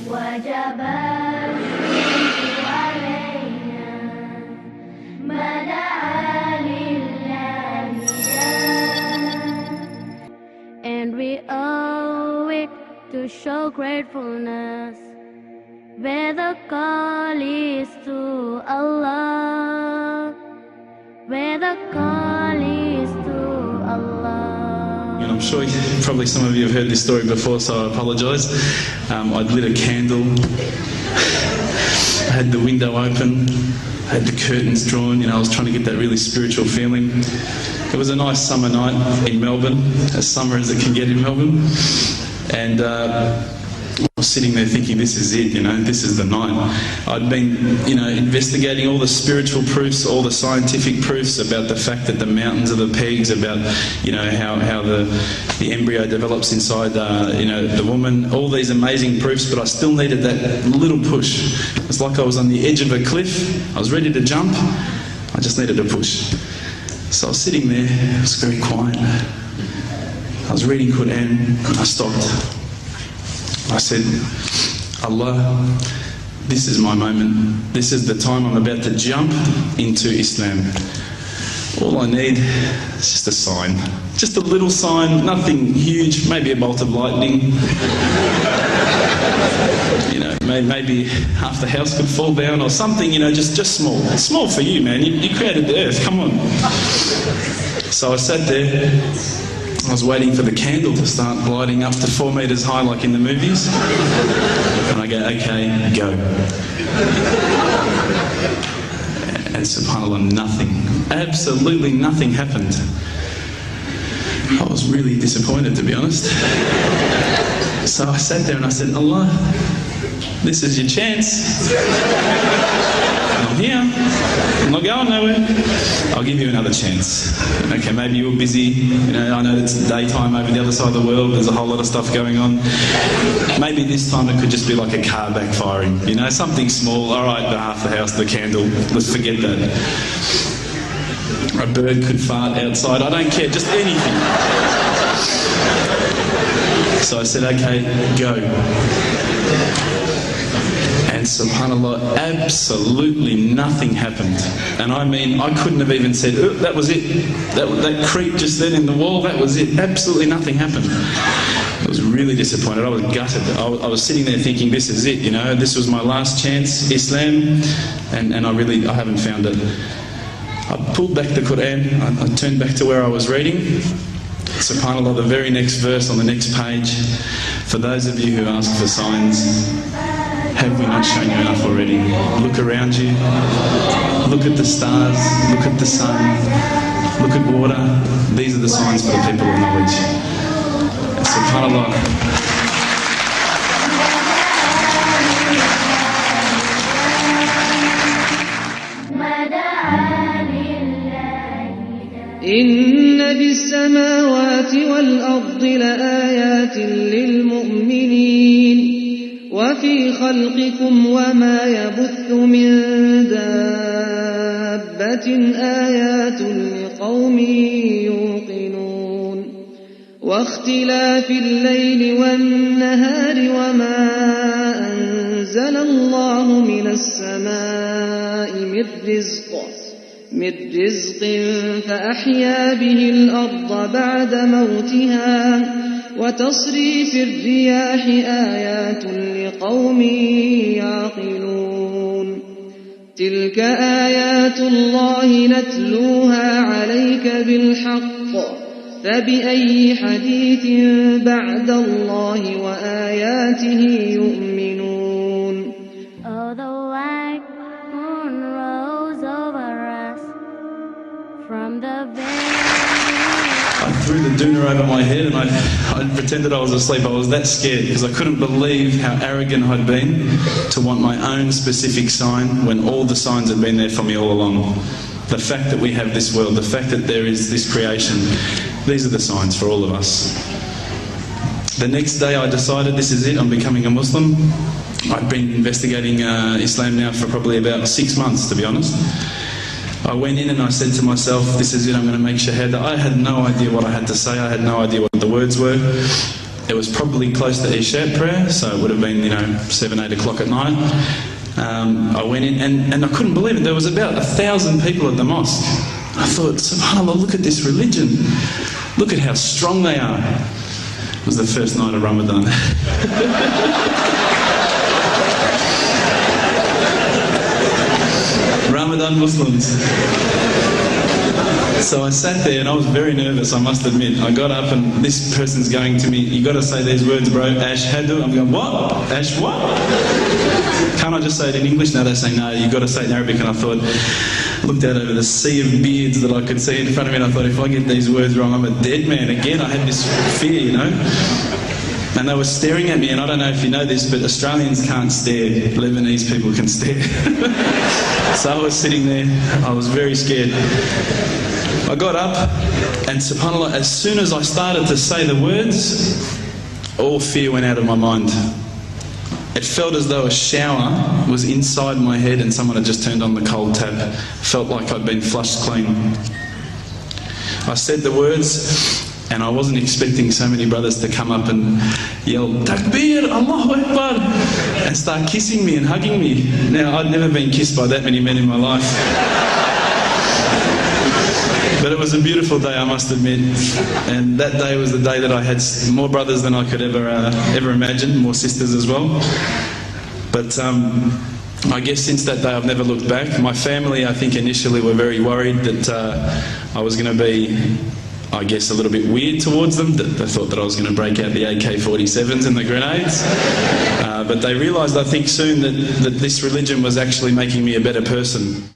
وجب الشكر علينا ما دعا لله and we owe it to show gratefulness where the call is to Allah, where the call is to Allah. And I'm sure probably some of you have heard this story before, so I apologise. I'd lit a candle, I had the window open, I had the curtains drawn, I was trying to get that really spiritual feeling. It was a nice summer night in Melbourne, as summer as it can get in Melbourne, and I was sitting there thinking, this is it, this is the night. I'd been, investigating all the spiritual proofs, all the scientific proofs about the fact that the mountains are the pegs, about, how the embryo develops inside, the woman, all these amazing proofs, but I still needed that little push. It's like I was on the edge of a cliff, I was ready to jump, I just needed a push. So I was sitting there, it was very quiet. I was reading Quran, and I stopped. I said, Allah, this is my moment. This is the time I'm about to jump into Islam. All I need is just a sign. Just a little sign, nothing huge, maybe a bolt of lightning. Maybe half the house could fall down or something, just small. It's small for you, man. You created the earth, come on. So I sat there. I was waiting for the candle to start lighting up to 4 metres high like in the movies. And I go, okay, go. And subhanAllah, nothing, absolutely nothing happened. I was really disappointed, to be honest. So I sat there and I said, Allah, this is your chance. I'm here. I'm not going nowhere. I'll give you another chance. Okay, maybe you were busy. I know it's daytime over the other side of the world. There's a whole lot of stuff going on. Maybe this time it could just be like a car backfiring. Something small. All right, the half the house, the candle. Let's forget that. A bird could fart outside. I don't care. Just anything. So I said, okay, go. And subhanAllah, absolutely nothing happened. And I mean, I couldn't have even said, oh, that was it. That creep just then in the wall, that was it. Absolutely nothing happened. I was really disappointed. I was gutted. I was sitting there thinking, this is it, this was my last chance, Islam, and I haven't found it. I pulled back the Quran, I turned back to where I was reading. SubhanAllah, the very next verse on the next page, for those of you who ask for signs, have we not shown you enough already? Look around you, look at the stars, look at the sun, look at water. These are the signs for the people of knowledge. SubhanAllah. إن في السماوات والأرض لآيات للمؤمنين وفي خلقكم وما يبث من دابة آيات لقوم يوقنون واختلاف الليل والنهار وما أنزل الله من السماء من رزق فأحيا به الأرض بعد موتها وتصريف الرياح آيات لقوم يعقلون تلك آيات الله نتلوها عليك بالحق فبأي حديث بعد الله وآياته يؤمنون. Oh, the white moon rose over us from the I threw the doona over my head and I pretended I was asleep. I was that scared because I couldn't believe how arrogant I'd been to want my own specific sign when all the signs had been there for me all along. The fact that we have this world, the fact that there is this creation, these are the signs for all of us. The next day I decided this is it, I'm becoming a Muslim. I'd been investigating Islam now for probably about 6 months, to be honest. I went in and I said to myself, this is it, I'm going to make shahada. I had no idea what I had to say, I had no idea what the words were. It was probably close to Isha prayer, so it would have been, 7, 8 o'clock at night. I went in and I couldn't believe it. There was about 1,000 people at the mosque. I thought, subhanAllah, look at this religion. Look at how strong they are. It was the first night of Ramadan. Ramadan Muslims. So I sat there and I was very nervous, I must admit. I got up and this person's going to me, you got to say these words, bro, Ashhadu. I'm going, what? Ash what? Can't I just say it in English? No, they say, no, you got to say it in Arabic. And I thought, looked out over the sea of beards that I could see in front of me, and I thought, if I get these words wrong, I'm a dead man again. I had this fear, And they were staring at me, and I don't know if you know this, but Australians can't stare. Lebanese people can stare. So I was sitting there, I was very scared. I got up, and subhanAllah, as soon as I started to say the words, all fear went out of my mind. It felt as though a shower was inside my head and someone had just turned on the cold tap. Felt like I'd been flushed clean. I said the words, and I wasn't expecting so many brothers to come up and yell, Takbir, Allahu Akbar, and start kissing me and hugging me. Now, I'd never been kissed by that many men in my life. But it was a beautiful day, I must admit. And that day was the day that I had more brothers than I could ever imagine, more sisters as well. But I guess since that day I've never looked back. My family, I think, initially were very worried that I was going to be, I guess, a little bit weird towards them. They thought that I was going to break out the AK-47s and the grenades. But they realised, I think, soon that this religion was actually making me a better person.